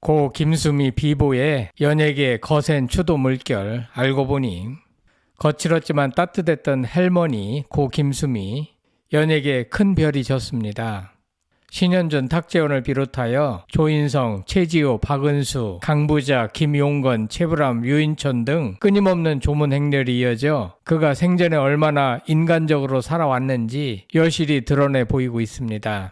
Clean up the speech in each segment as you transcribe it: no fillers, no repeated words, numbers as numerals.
고 김수미 비보의 연예계 거센 추도 물결. 알고 보니 거칠었지만 따뜻했던 할머니 고 김수미, 연예계 큰 별이 졌습니다. 신현준, 탁재훈을 비롯하여 조인성, 최지호, 박은수, 강부자, 김용건, 최불암, 유인천 등 끊임없는 조문 행렬이 이어져 그가 생전에 얼마나 인간적으로 살아왔는지 여실히 드러내 보이고 있습니다.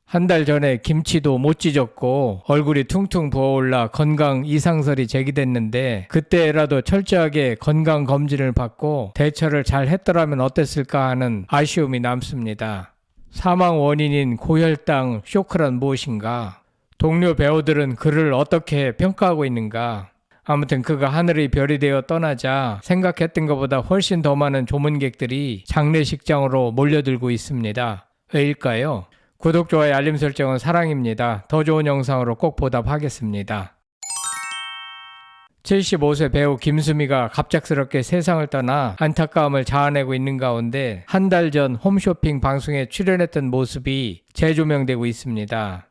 한 달 전에 김치도 못 찢었고 얼굴이 퉁퉁 부어올라 건강 이상설이 제기됐는데 그때라도 철저하게 건강 검진을 받고 대처를 잘 했더라면 어땠을까 하는 아쉬움이 남습니다. 사망 원인인 고혈당 쇼크란 무엇인가? 동료 배우들은 그를 어떻게 평가하고 있는가? 아무튼 그가 하늘의 별이 되어 떠나자 생각했던 것보다 훨씬 더 많은 조문객들이 장례식장으로 몰려들고 있습니다. 왜일까요? 구독, 좋아요, 알림 설정은 사랑입니다. 더 좋은 영상으로 꼭 보답하겠습니다. 75세 배우 김수미가 갑작스럽게 세상을 떠나 안타까움을 자아내고 있는 가운데 한 달 전 홈쇼핑 방송에 출연했던 모습이 재조명되고 있습니다.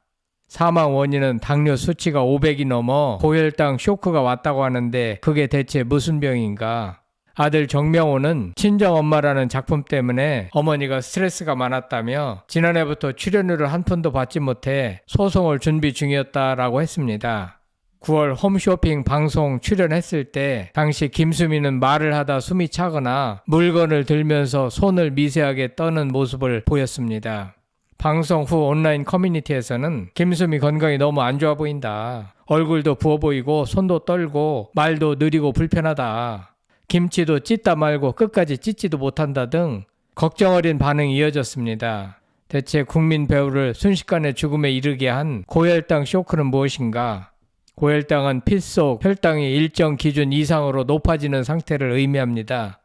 사망 원인은 당뇨 수치가 500이 넘어 고혈당 쇼크가 왔다고 하는데 그게 대체 무슨 병인가? 아들 정명호는 친정엄마라는 작품 때문에 어머니가 스트레스가 많았다며 지난해부터 출연료를 한 푼도 받지 못해 소송을 준비 중이었다라고 했습니다. 9월 홈쇼핑 방송 출연했을 때 당시 김수미는 말을 하다 숨이 차거나 물건을 들면서 손을 미세하게 떠는 모습을 보였습니다. 방송 후 온라인 커뮤니티에서는 김수미 건강이 너무 안 좋아 보인다. 얼굴도 부어 보이고 손도 떨고 말도 느리고 불편하다. 김치도 찢다 말고 끝까지 찢지도 못한다 등 걱정 어린 반응이 이어졌습니다. 대체 국민 배우를 순식간에 죽음에 이르게 한 고혈당 쇼크는 무엇인가? 고혈당은 피 속 혈당이 일정 기준 이상으로 높아지는 상태를 의미합니다.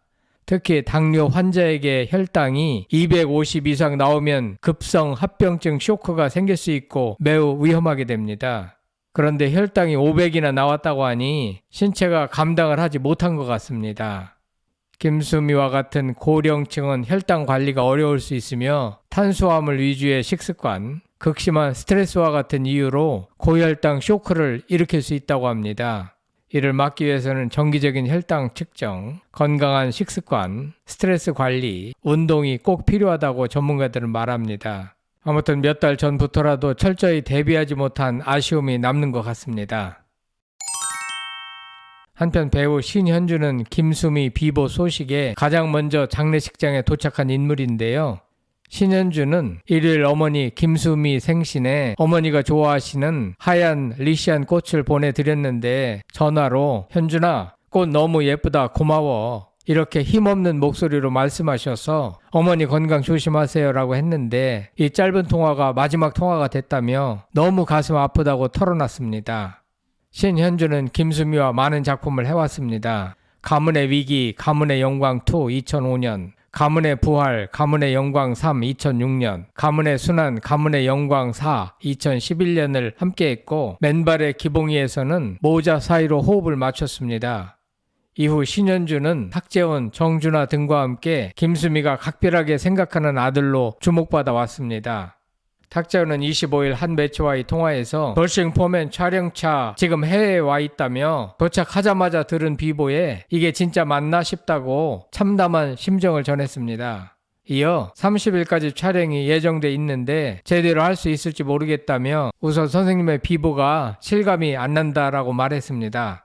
특히 당뇨 환자에게 혈당이 250 이상 나오면 급성 합병증 쇼크가 생길 수 있고 매우 위험하게 됩니다. 그런데 혈당이 500이나 나왔다고 하니 신체가 감당을 하지 못한 것 같습니다. 김수미와 같은 고령층은 혈당 관리가 어려울 수 있으며 탄수화물 위주의 식습관, 극심한 스트레스와 같은 이유로 고혈당 쇼크를 일으킬 수 있다고 합니다. 이를 막기 위해서는 정기적인 혈당 측정, 건강한 식습관, 스트레스 관리, 운동이 꼭 필요하다고 전문가들은 말합니다. 아무튼 몇 달 전부터라도 철저히 대비하지 못한 아쉬움이 남는 것 같습니다. 한편 배우 신현주는 김수미 비보 소식에 가장 먼저 장례식장에 도착한 인물인데요. 신현주는 일요일 어머니 김수미 생신에 어머니가 좋아하시는 하얀 리시안 꽃을 보내드렸는데 전화로 현준아, 꽃 너무 예쁘다, 고마워. 이렇게 힘없는 목소리로 말씀하셔서 어머니 건강 조심하세요 라고 했는데 이 짧은 통화가 마지막 통화가 됐다며 너무 가슴 아프다고 털어놨습니다. 신현주는 김수미와 많은 작품을 해왔습니다. 가문의 위기, 가문의 영광 2 2005년, 가문의 부활, 가문의 영광 3 2006년, 가문의 순환, 가문의 영광 4 2011년을 함께했고 맨발의 기봉이에서는 모자 사이로 호흡을 맞췄습니다. 이후 신현주는 탁재훈, 정준하 등과 함께 김수미가 각별하게 생각하는 아들로 주목받아 왔습니다. 탁재훈은 25일 한 매체와의 통화에서 벌싱 포맨 촬영차 지금 해외에 와 있다며 도착하자마자 들은 비보에 이게 진짜 맞나 싶다고 참담한 심정을 전했습니다. 이어 30일까지 촬영이 예정돼 있는데 제대로 할 수 있을지 모르겠다며 우선 선생님의 비보가 실감이 안 난다라고 말했습니다.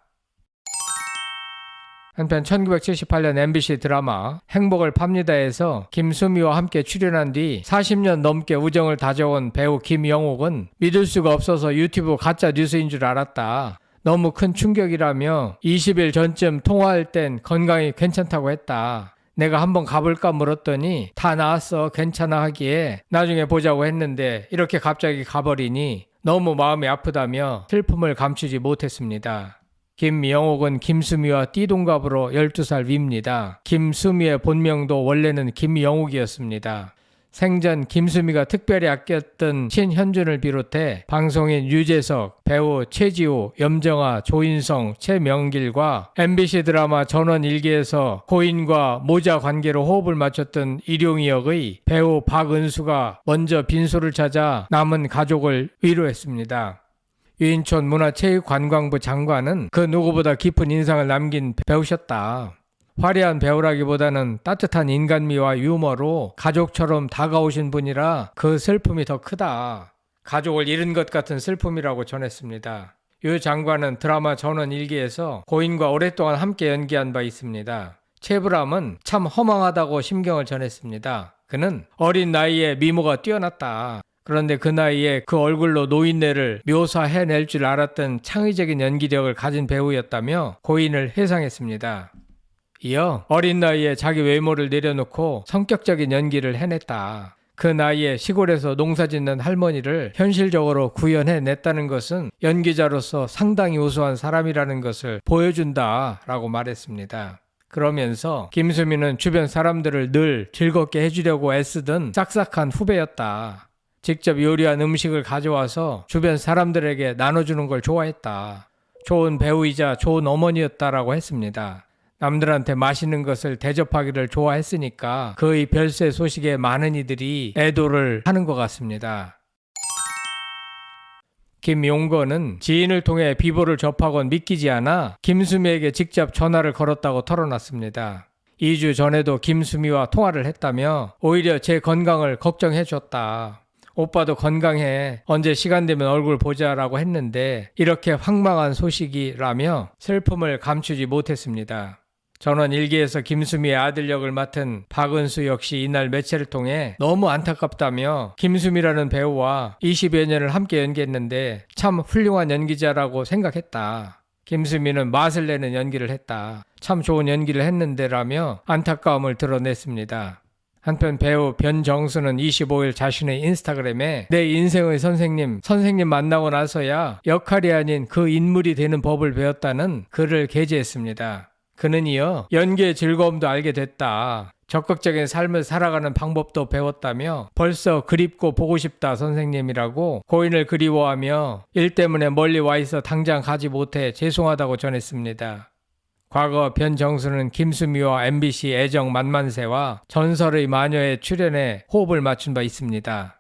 한편 1978년 MBC 드라마 행복을 팝니다에서 김수미와 함께 출연한 뒤 40년 넘게 우정을 다져온 배우 김영옥은 믿을 수가 없어서 유튜브 가짜 뉴스인 줄 알았다. 너무 큰 충격이라며 20일 전쯤 통화할 땐 건강이 괜찮다고 했다. 내가 한번 가볼까 물었더니 다 나았어, 괜찮아 하기에 나중에 보자고 했는데 이렇게 갑자기 가버리니 너무 마음이 아프다며 슬픔을 감추지 못했습니다. 김영옥은 김수미와 띠동갑으로 12살 위입니다. 김수미의 본명도 원래는 김영옥이었습니다. 생전 김수미가 특별히 아꼈던 신현준을 비롯해 방송인 유재석, 배우 최지호, 염정아, 조인성, 최명길과 MBC 드라마 전원일기에서 고인과 모자 관계로 호흡을 맞췄던 일용이 역의 배우 박은수가 먼저 빈소를 찾아 남은 가족을 위로했습니다. 유인촌 문화체육관광부 장관은 그 누구보다 깊은 인상을 남긴 배우셨다. 화려한 배우라기보다는 따뜻한 인간미와 유머로 가족처럼 다가오신 분이라 그 슬픔이 더 크다. 가족을 잃은 것 같은 슬픔이라고 전했습니다. 유 장관은 드라마 전원 일기에서 고인과 오랫동안 함께 연기한 바 있습니다. 최불암은 참 허망하다고 심경을 전했습니다. 그는 어린 나이에 미모가 뛰어났다. 그런데 그 나이에 그 얼굴로 노인네를 묘사해낼 줄 알았던 창의적인 연기력을 가진 배우였다며 고인을 회상했습니다. 이어 어린 나이에 자기 외모를 내려놓고 성격적인 연기를 해냈다. 그 나이에 시골에서 농사짓는 할머니를 현실적으로 구현해냈다는 것은 연기자로서 상당히 우수한 사람이라는 것을 보여준다라고 말했습니다. 그러면서 김수미는 주변 사람들을 늘 즐겁게 해주려고 애쓰던 싹싹한 후배였다. 직접 요리한 음식을 가져와서 주변 사람들에게 나눠주는 걸 좋아했다. 좋은 배우이자 좋은 어머니였다라고 했습니다. 남들한테 맛있는 것을 대접하기를 좋아했으니까 그의 별세 소식에 많은 이들이 애도를 하는 것 같습니다. 김용건은 지인을 통해 비보를 접하곤 믿기지 않아 김수미에게 직접 전화를 걸었다고 털어놨습니다. 2주 전에도 김수미와 통화를 했다며 오히려 제 건강을 걱정해 줬다. 오빠도 건강해. 언제 시간 되면 얼굴 보자라고 했는데 이렇게 황망한 소식이라며 슬픔을 감추지 못했습니다. 전원 일기에서 김수미의 아들 역을 맡은 박은수 역시 이날 매체를 통해 너무 안타깝다며 김수미라는 배우와 20여 년을 함께 연기했는데 참 훌륭한 연기자라고 생각했다. 김수미는 맛을 내는 연기를 했다. 참 좋은 연기를 했는데라며 안타까움을 드러냈습니다. 한편 배우 변정수는 25일 자신의 인스타그램에 내 인생의 선생님 만나고 나서야 역할이 아닌 그 인물이 되는 법을 배웠다는 글을 게재했습니다. 그는 이어 연기의 즐거움도 알게 됐다. 적극적인 삶을 살아가는 방법도 배웠다며 벌써 그립고 보고 싶다 선생님이라고 고인을 그리워하며 일 때문에 멀리 와 있어 당장 가지 못해 죄송하다고 전했습니다. 과거 변정수는 김수미와 MBC 애정 만만세와 전설의 마녀에 출연해 호흡을 맞춘 바 있습니다.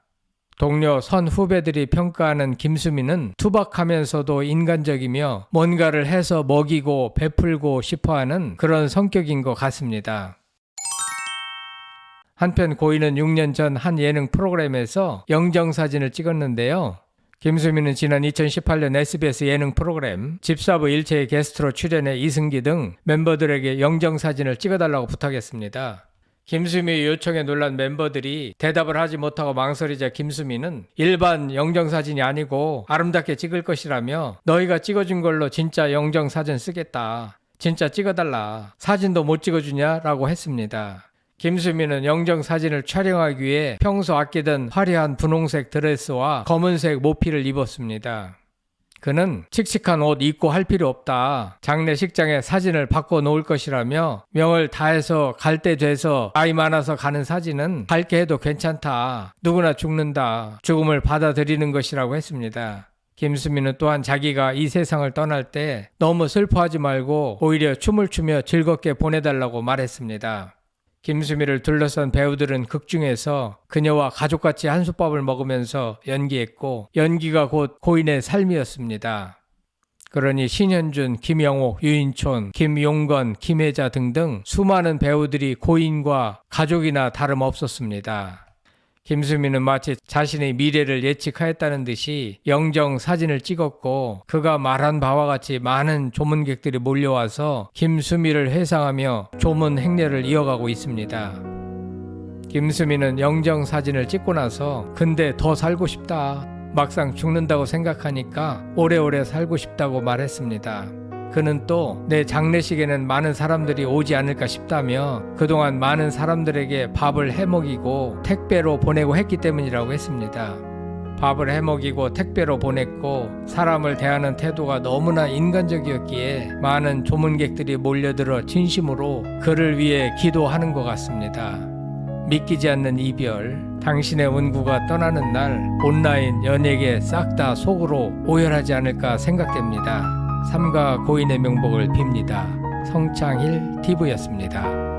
동료 선 후배들이 평가하는 김수미는 투박하면서도 인간적이며 뭔가를 해서 먹이고 베풀고 싶어하는 그런 성격인 것 같습니다. 한편 고인은 6년 전 한 예능 프로그램에서 영정사진을 찍었는데요. 김수미는 지난 2018년 SBS 예능 프로그램 집사부 일체의 게스트로 출연해 이승기 등 멤버들에게 영정사진을 찍어달라고 부탁했습니다. 김수미의 요청에 놀란 멤버들이 대답을 하지 못하고 망설이자 김수미는 일반 영정사진이 아니고 아름답게 찍을 것이라며 너희가 찍어준 걸로 진짜 영정사진 쓰겠다. 진짜 찍어달라. 사진도 못 찍어주냐? 라고 했습니다. 김수미는 영정사진을 촬영하기 위해 평소 아끼던 화려한 분홍색 드레스와 검은색 모피를 입었습니다. 그는 칙칙한 옷 입고 할 필요 없다. 장례식장에 사진을 바꿔 놓을 것이라며 명을 다해서 갈 때 돼서 나이 많아서 가는 사진은 밝게 해도 괜찮다. 누구나 죽는다. 죽음을 받아들이는 것이라고 했습니다. 김수미는 또한 자기가 이 세상을 떠날 때 너무 슬퍼하지 말고 오히려 춤을 추며 즐겁게 보내달라고 말했습니다. 김수미를 둘러싼 배우들은 극중에서 그녀와 가족같이 한솥밥을 먹으면서 연기했고 연기가 곧 고인의 삶이었습니다. 그러니 신현준, 김영옥, 유인촌, 김용건, 김혜자 등등 수많은 배우들이 고인과 가족이나 다름없었습니다. 김수미는 마치 자신의 미래를 예측하였다는 듯이 영정 사진을 찍었고 그가 말한 바와 같이 많은 조문객들이 몰려와서 김수미를 회상하며 조문 행례를 이어가고 있습니다. 김수미는 영정 사진을 찍고 나서 근데 더 살고 싶다. 막상 죽는다고 생각하니까 오래오래 살고 싶다고 말했습니다. 그는 또 내 장례식에는 많은 사람들이 오지 않을까 싶다며 그동안 많은 사람들에게 밥을 해먹이고 택배로 보내고 했기 때문이라고 했습니다. 밥을 해먹이고 택배로 보냈고 사람을 대하는 태도가 너무나 인간적이었기에 많은 조문객들이 몰려들어 진심으로 그를 위해 기도하는 것 같습니다. 믿기지 않는 이별, 당신의 운구가 떠나는 날 온라인 연예계 싹 다 속으로 오열하지 않을까 생각됩니다. 삼가 고인의 명복을 빕니다. 성창일 TV였습니다.